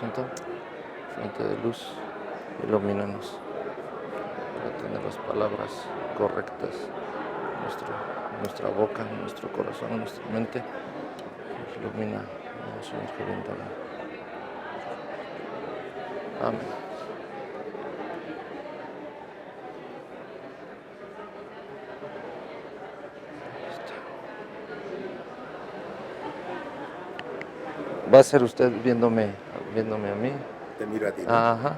Santo, fuente de luz, ilumínanos para tener las palabras correctas nuestra boca, nuestro corazón, nuestra mente. Ilumina, oh Señor, que bendiga. Amén. Va a ser usted viéndome a mí. Te miro a ti, ¿no? Ajá.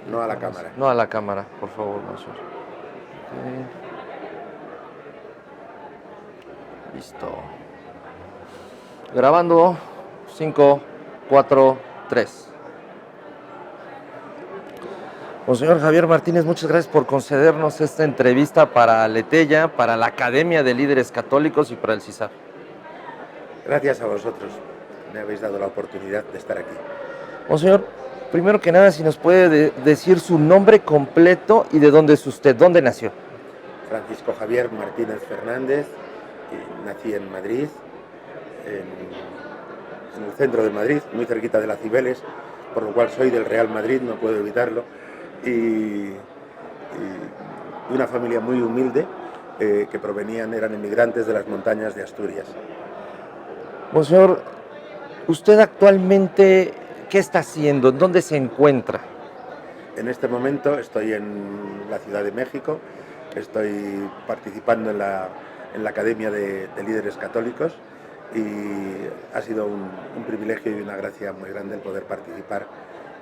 No a la cámara. No a la cámara, por favor, Monsieur. Okay. Listo. Grabando. 5, 4, 3. Monseñor Javier Martínez, muchas gracias por concedernos esta entrevista para Letella, para la Academia de Líderes Católicos y para el CISAF. Gracias a vosotros. Me habéis dado la oportunidad de estar aquí. Monseñor, primero que nada, si nos puede decir su nombre completo y de dónde es usted, dónde nació. Francisco Javier Martínez Fernández, nací en Madrid, en el centro de Madrid, muy cerquita de las Cibeles, por lo cual soy del Real Madrid, no puedo evitarlo, y una familia muy humilde que eran inmigrantes de las montañas de Asturias. Monseñor, ¿usted actualmente qué está haciendo? ¿Dónde se encuentra? En este momento estoy en la Ciudad de México, estoy participando en la Academia de Líderes Católicos y ha sido un privilegio y una gracia muy grande el poder participar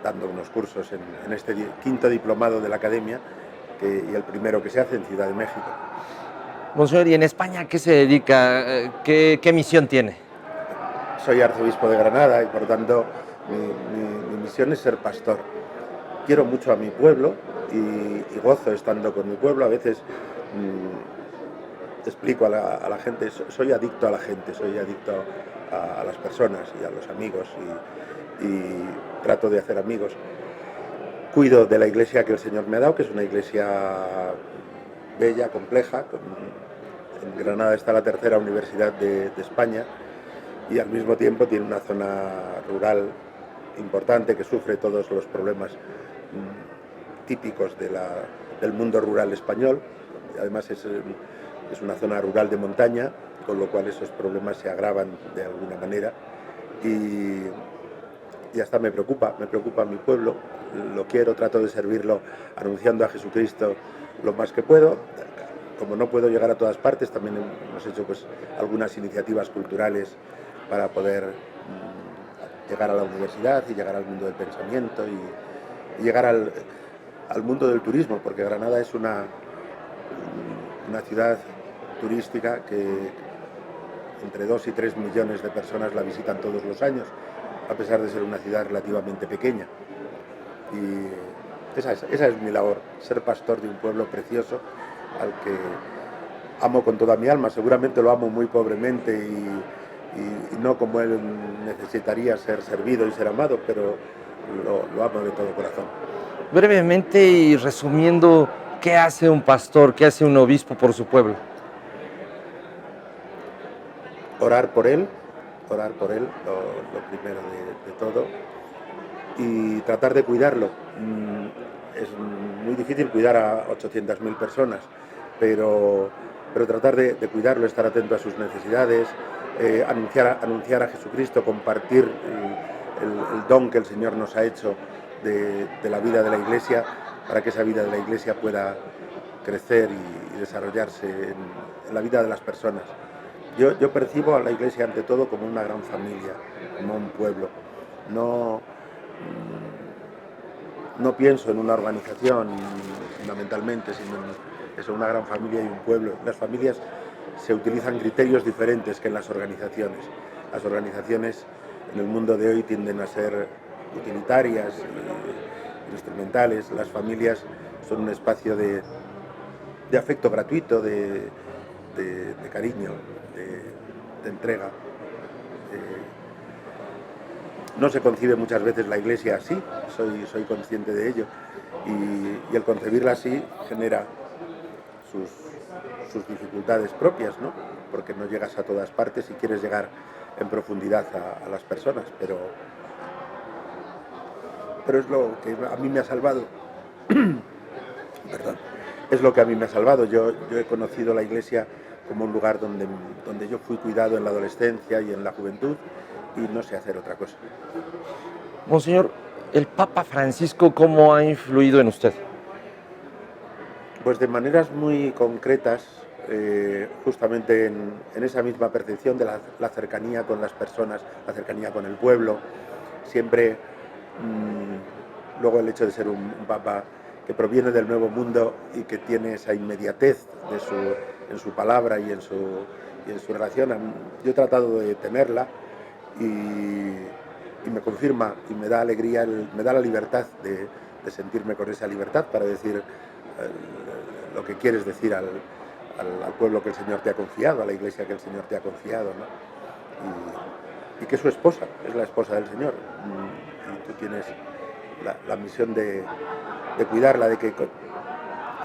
dando unos cursos en este quinto diplomado de la Academia y el primero que se hace en Ciudad de México. Monseñor, ¿y en España qué se dedica? ¿Qué misión tiene? Soy arzobispo de Granada y por tanto mi misión es ser pastor. Quiero mucho a mi pueblo y gozo estando con mi pueblo. A veces explico a la gente, soy adicto a la gente, soy adicto a las personas y a los amigos y trato de hacer amigos. Cuido de la iglesia que el Señor me ha dado, que es una iglesia bella, compleja. En Granada está la tercera universidad de España y al mismo tiempo tiene una zona rural importante que sufre todos los problemas típicos del mundo rural español. Además es una zona rural de montaña, con lo cual esos problemas se agravan de alguna manera y hasta me preocupa mi pueblo. Lo quiero, trato de servirlo anunciando a Jesucristo lo más que puedo. Como no puedo llegar a todas partes, también hemos hecho pues algunas iniciativas culturales para poder llegar a la universidad y llegar al mundo del pensamiento y llegar al mundo del turismo, porque Granada es una ciudad turística que entre 2 y 3 millones de personas la visitan todos los años, a pesar de ser una ciudad relativamente pequeña. Y esa es mi labor, ser pastor de un pueblo precioso al que amo con toda mi alma. Seguramente lo amo muy pobremente y no como él necesitaría ser servido y ser amado, pero lo amo de todo corazón. Brevemente y resumiendo, ¿qué hace un pastor, qué hace un obispo por su pueblo? Orar por él, lo primero de todo, y tratar de cuidarlo. Es muy difícil cuidar a 800.000 personas, pero tratar de cuidarlo, estar atento a sus necesidades, anunciar a Jesucristo, compartir el don que el Señor nos ha hecho de la vida de la Iglesia, para que esa vida de la Iglesia pueda crecer y desarrollarse en la vida de las personas. Yo percibo a la Iglesia ante todo como una gran familia, como un pueblo. No pienso en una organización fundamentalmente, sino en una gran familia y un pueblo. Las familias se utilizan criterios diferentes que en las organizaciones. Las organizaciones en el mundo de hoy tienden a ser utilitarias, instrumentales. Las familias son un espacio de afecto gratuito, de cariño, de entrega. No se concibe muchas veces la Iglesia así, soy consciente de ello, y el concebirla así genera sus dificultades propias, ¿no? Porque no llegas a todas partes y quieres llegar en profundidad a las personas, pero pero es lo que a mí me ha salvado. Perdón. Es lo que a mí me ha salvado. Yo he conocido la Iglesia como un lugar donde yo fui cuidado en la adolescencia y en la juventud, y no sé hacer otra cosa. Monseñor, ¿el Papa Francisco cómo ha influido en usted? Pues de maneras muy concretas, justamente en esa misma percepción de la cercanía con las personas, la cercanía con el pueblo. Siempre, luego el hecho de ser un papa que proviene del Nuevo Mundo y que tiene esa inmediatez en su palabra y en su relación, yo he tratado de tenerla, y me confirma y me da alegría, me da la libertad de sentirme con esa libertad para decir lo que quieres decir al pueblo que el Señor te ha confiado, a la Iglesia que el Señor te ha confiado, ¿no? Y que es su esposa, es la esposa del Señor, y tú tienes la misión de cuidarla, de que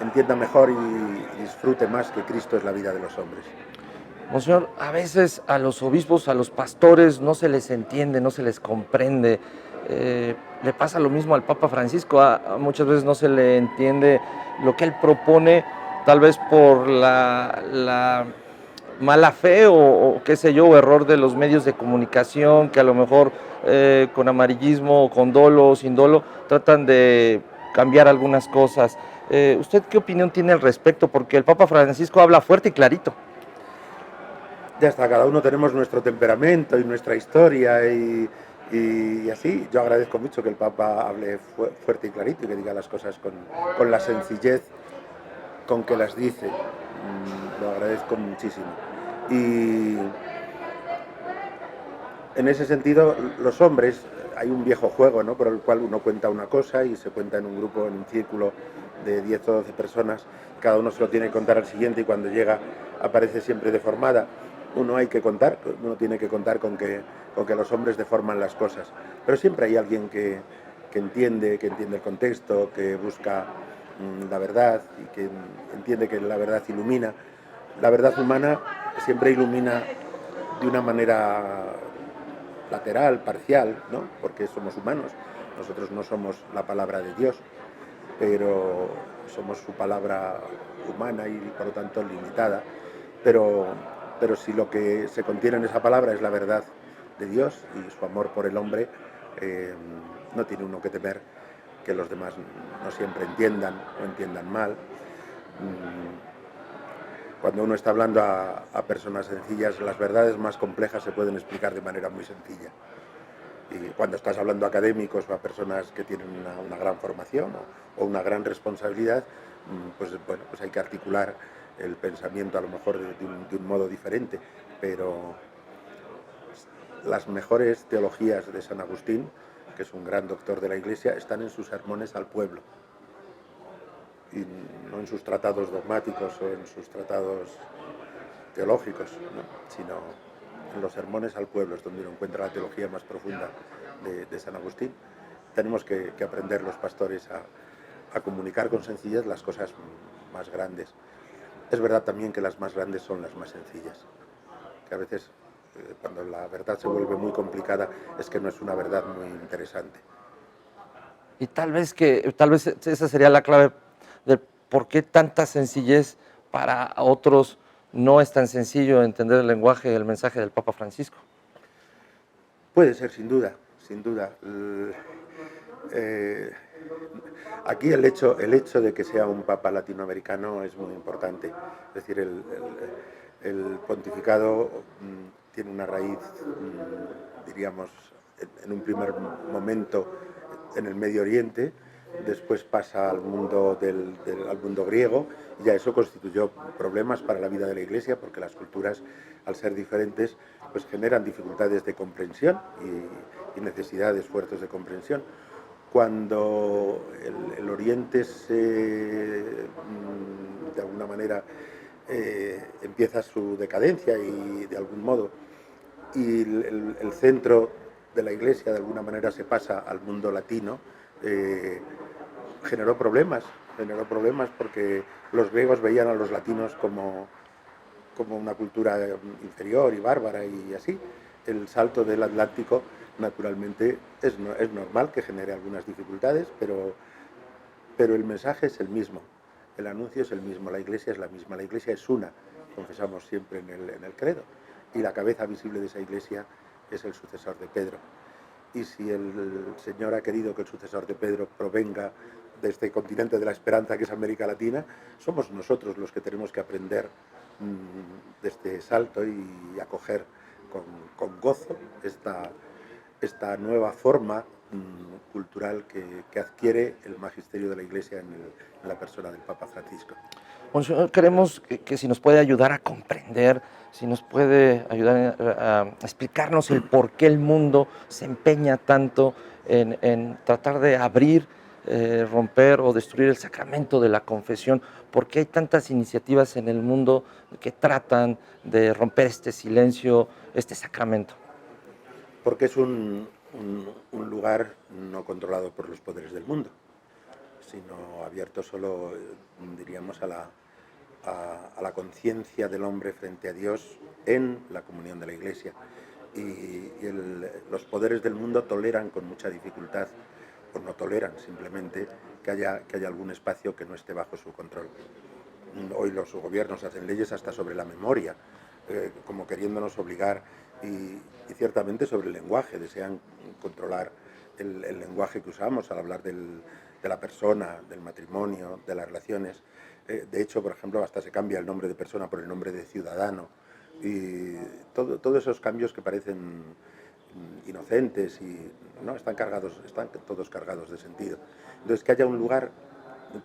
entienda mejor y disfrute más que Cristo es la vida de los hombres. Monseñor, a veces a los obispos, a los pastores, no se les entiende, no se les comprende. Le pasa lo mismo al Papa Francisco. Muchas veces no se le entiende lo que él propone, tal vez por la mala fe o qué sé yo, o error de los medios de comunicación, que a lo mejor con amarillismo, con dolo o sin dolo, tratan de cambiar algunas cosas. ¿Usted qué opinión tiene al respecto? Porque el Papa Francisco habla fuerte y clarito. Ya está, cada uno tenemos nuestro temperamento y nuestra historia, y así. Yo agradezco mucho que el Papa hable fuerte y clarito y que diga las cosas con la sencillez con que las dice. Lo agradezco muchísimo. Y en ese sentido, los hombres, hay un viejo juego, ¿no?, por el cual uno cuenta una cosa y se cuenta en un grupo, en un círculo de 10 o 12 personas, cada uno se lo tiene que contar al siguiente, y cuando llega aparece siempre deformada. Uno tiene que contar con que los hombres deforman las cosas, pero siempre hay alguien que entiende el contexto, que busca la verdad, y que entiende que la verdad ilumina. La verdad humana siempre ilumina de una manera lateral, parcial, ¿no?, porque somos humanos. Nosotros no somos la palabra de Dios, pero somos su palabra humana y por lo tanto limitada. Pero si lo que se contiene en esa palabra es la verdad de Dios y su amor por el hombre, no tiene uno que temer que los demás no siempre entiendan o entiendan mal. Cuando uno está hablando a personas sencillas, las verdades más complejas se pueden explicar de manera muy sencilla. Y cuando estás hablando a académicos o a personas que tienen una gran formación o una gran responsabilidad, pues bueno, pues hay que articular el pensamiento a lo mejor de un modo diferente. Pero las mejores teologías de San Agustín, que es un gran doctor de la Iglesia, están en sus sermones al pueblo, y no en sus tratados dogmáticos o en sus tratados teológicos, ¿no?, sino en los sermones al pueblo, es donde uno encuentra la teología más profunda de San Agustín. Tenemos que aprender los pastores a comunicar con sencillez las cosas más grandes. Es verdad también que las más grandes son las más sencillas, que a veces cuando la verdad se vuelve muy complicada es que no es una verdad muy interesante. Y tal vez esa sería la clave de por qué tanta sencillez para otros no es tan sencillo entender el lenguaje y el mensaje del Papa Francisco. Puede ser, sin duda, sin duda. Aquí el hecho de que sea un papa latinoamericano es muy importante. Es decir, el pontificado tiene una raíz, diríamos, en un primer momento en el Medio Oriente, después pasa al mundo al mundo griego, y ya eso constituyó problemas para la vida de la Iglesia, porque las culturas, al ser diferentes, pues generan dificultades de comprensión y necesidad de esfuerzos de comprensión. Cuando el Oriente de alguna manera empieza su decadencia, y de algún modo, y el centro de la Iglesia de alguna manera se pasa al mundo latino, generó problemas porque los griegos veían a los latinos como una cultura inferior y bárbara, y así. El salto del Atlántico naturalmente es normal que genere algunas dificultades, pero el mensaje es el mismo, el anuncio es el mismo, la Iglesia es la misma, la Iglesia es una, confesamos siempre en el credo, y la cabeza visible de esa Iglesia es el sucesor de Pedro. Y si el Señor ha querido que el sucesor de Pedro provenga de este continente de la esperanza que es América Latina, somos nosotros los que tenemos que aprender de este salto y acoger con gozo esta nueva forma cultural que adquiere el magisterio de la Iglesia en la persona del Papa Francisco. Monseñor, queremos que si nos puede ayudar a comprender, si nos puede ayudar a explicarnos el por qué el mundo se empeña tanto en tratar de abrir, romper o destruir el sacramento de la confesión, por qué hay tantas iniciativas en el mundo que tratan de romper este silencio, este sacramento. Porque es un lugar no controlado por los poderes del mundo, sino abierto solo, diríamos, a la conciencia del hombre frente a Dios en la comunión de la Iglesia. Y los poderes del mundo toleran con mucha dificultad, o no toleran simplemente, que haya algún espacio que no esté bajo su control. Hoy los gobiernos hacen leyes hasta sobre la memoria, como queriéndonos obligar, y ciertamente sobre el lenguaje, desean controlar el lenguaje que usamos al hablar de la persona, del matrimonio, de las relaciones. De hecho, por ejemplo, hasta se cambia el nombre de persona por el nombre de ciudadano, y todos esos cambios que parecen inocentes y no están todos cargados de sentido. Entonces, que haya un lugar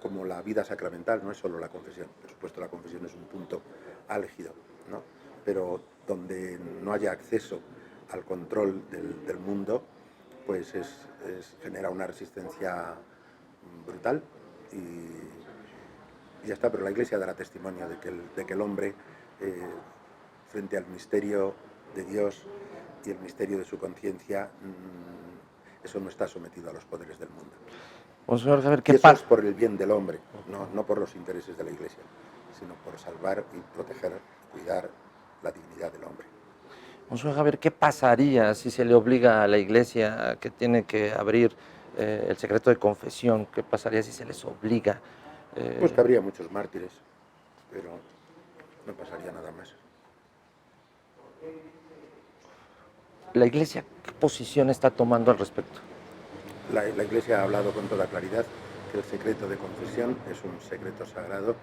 como la vida sacramental, no es solo la confesión, por supuesto la confesión es un punto álgido, ¿no? Pero donde no haya acceso al control del mundo, pues genera una resistencia brutal y ya está. Pero la Iglesia dará testimonio de que el hombre, frente al misterio de Dios y el misterio de su conciencia, eso no está sometido a los poderes del mundo. Monseñor Javier, y eso es por el bien del hombre, no por los intereses de la Iglesia, sino por salvar y proteger, cuidar la dignidad del hombre. Monseñor Javier, ¿qué pasaría si se le obliga a la Iglesia que tiene que abrir el secreto de confesión? ¿Qué pasaría si se les obliga? Pues que habría muchos mártires, pero no pasaría nada más. ¿La Iglesia qué posición está tomando al respecto? La Iglesia ha hablado con toda claridad que el secreto de confesión es un secreto sagrado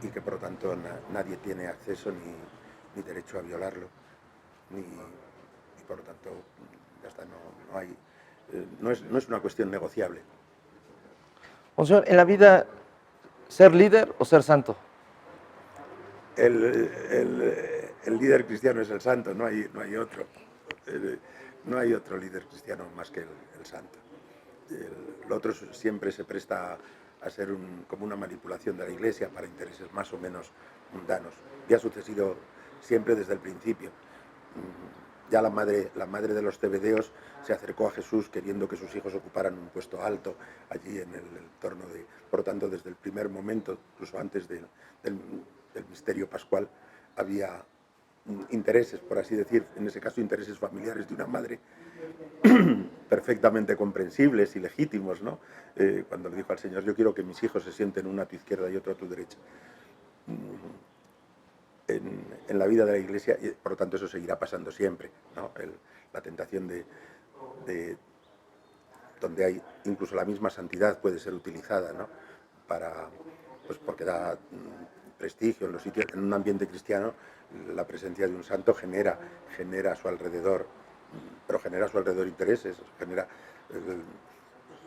y que por lo tanto nadie tiene acceso ni derecho a violarlo, y por lo tanto ya está, no es una cuestión negociable. Monseñor, en la vida, ¿ser líder o ser santo? El líder cristiano es el santo, no hay otro. No hay otro líder cristiano más que el santo. Lo otro siempre se presta a ser como una manipulación de la Iglesia para intereses más o menos mundanos. Y ha sucedido siempre desde el principio. Ya la madre de los Zebedeos se acercó a Jesús queriendo que sus hijos ocuparan un puesto alto allí en el entorno de... Por lo tanto, desde el primer momento, incluso antes del misterio pascual, había intereses, por así decir, en ese caso intereses familiares de una madre perfectamente comprensibles y legítimos, ¿no? Cuando le dijo al Señor, yo quiero que mis hijos se sienten uno a tu izquierda y otro a tu derecha. En la vida de la Iglesia, y por lo tanto eso seguirá pasando siempre, ¿no? La tentación de donde hay incluso la misma santidad puede ser utilizada, ¿no? Pues porque da prestigio en los sitios, en un ambiente cristiano, la presencia de un santo genera a su alrededor, pero genera a su alrededor intereses,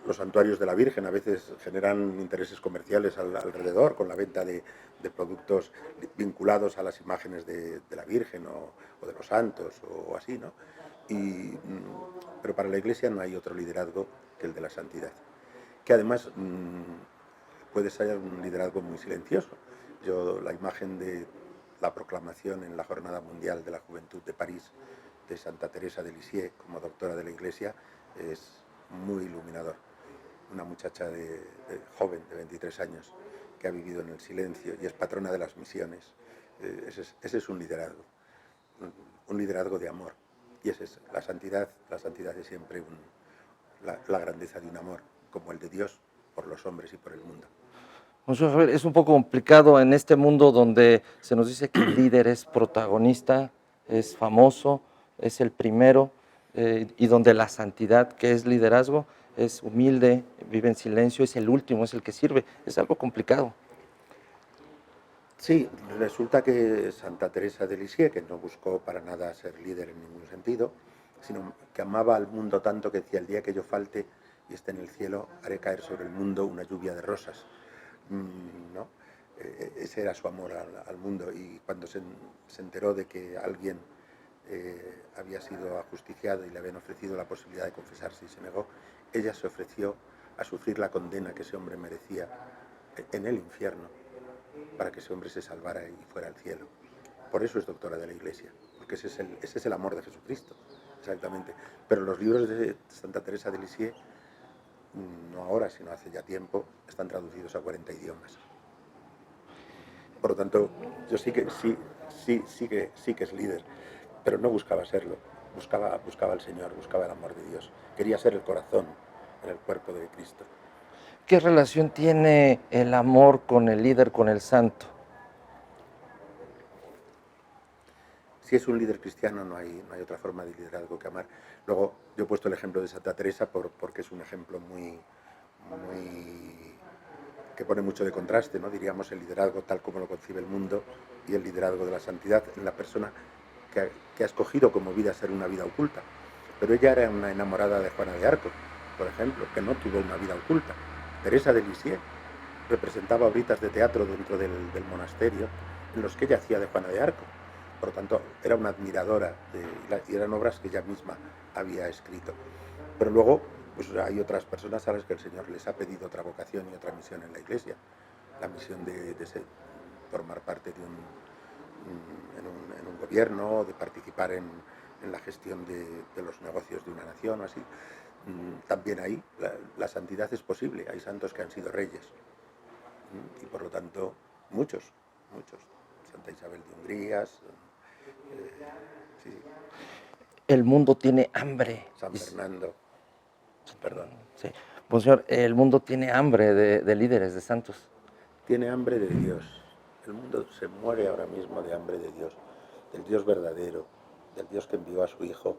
los santuarios de la Virgen a veces generan intereses comerciales alrededor, con la venta de productos vinculados a las imágenes de la Virgen o de los santos o así, ¿no? Pero para la Iglesia no hay otro liderazgo que el de la santidad, que además puede ser un liderazgo muy silencioso. La imagen de la proclamación en la Jornada Mundial de la Juventud de París de Santa Teresa de Lisieux como doctora de la Iglesia es muy iluminador. Una muchacha joven de 23 años que ha vivido en el silencio y es patrona de las misiones. Ese es un liderazgo de amor, Y esa es la santidad es siempre la grandeza de un amor, como el de Dios por los hombres y por el mundo. Monseñor Javier, es un poco complicado en este mundo donde se nos dice que el líder es protagonista, es famoso, es el primero, y donde la santidad, que es liderazgo, es humilde, vive en silencio, es el último, es el que sirve. Es algo complicado. Sí, resulta que Santa Teresa de Lisieux, que no buscó para nada ser líder en ningún sentido, sino que amaba al mundo tanto que decía: el día que yo falte y esté en el cielo, haré caer sobre el mundo una lluvia de rosas. ¿No? Ese era su amor al mundo, y cuando se enteró de que alguien había sido ajusticiado y le habían ofrecido la posibilidad de confesarse y se negó, ella se ofreció a sufrir la condena que ese hombre merecía en el infierno, para que ese hombre se salvara y fuera al cielo. Por eso es doctora de la Iglesia, porque ese es el amor de Jesucristo, exactamente. Pero los libros de Santa Teresa de Lisieux, no ahora, sino hace ya tiempo, están traducidos a 40 idiomas. Por lo tanto, yo sí que es líder, pero no buscaba serlo. Buscaba al Señor, buscaba el amor de Dios. Quería ser el corazón en el cuerpo de Cristo. ¿Qué relación tiene el amor con el líder, con el santo? Si es un líder cristiano, no hay otra forma de liderazgo que amar. Luego, yo he puesto el ejemplo de Santa Teresa porque es un ejemplo que pone mucho de contraste, ¿no? Diríamos el liderazgo tal como lo concibe el mundo y el liderazgo de la santidad en la persona que ha escogido como vida ser una vida oculta. Pero ella era una enamorada de Juana de Arco, por ejemplo, que no tuvo una vida oculta. Teresa de Lisieux representaba obras de teatro dentro del monasterio en los que ella hacía de Juana de Arco. Por lo tanto, era una admiradora y eran obras que ella misma había escrito. Pero luego, pues hay otras personas a las que el Señor les ha pedido otra vocación y otra misión en la Iglesia. La misión de formar parte en un gobierno, de participar en la gestión de los negocios de una nación o así. También ahí la santidad es posible. Hay santos que han sido reyes. Y por lo tanto, muchos. Santa Isabel de Hungría, sí, El mundo tiene hambre. San Fernando, perdón. Sí. Pues, señor, el mundo tiene hambre de líderes, de santos. Tiene hambre de Dios. El mundo se muere ahora mismo de hambre de Dios, del Dios verdadero, del Dios que envió a su Hijo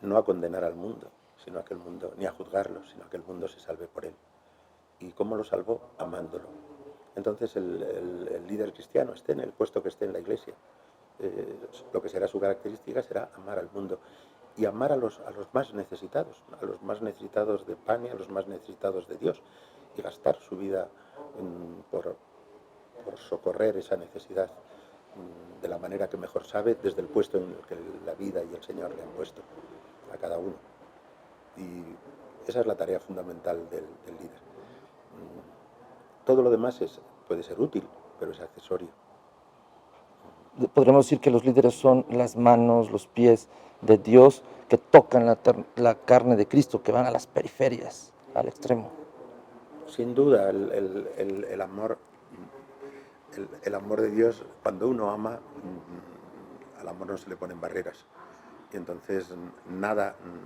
no a condenar al mundo, sino a que el mundo, ni a juzgarlo, sino a que el mundo se salve por él. ¿Y cómo lo salvó? Amándolo. Entonces el líder cristiano, esté en el puesto que esté en la Iglesia, lo que será su característica será amar al mundo y amar a los más necesitados de pan y a los más necesitados de Dios, y gastar su vida por socorrer esa necesidad de la manera que mejor sabe, desde el puesto en el que la vida y el Señor le han puesto a cada uno. Y esa es la tarea fundamental del líder. Todo lo demás puede ser útil, pero es accesorio. Podríamos decir que los líderes son las manos, los pies de Dios que tocan la carne de Cristo, que van a las periferias, al extremo. Sin duda, el amor de Dios, cuando uno ama, al amor no se le ponen barreras. Y entonces nada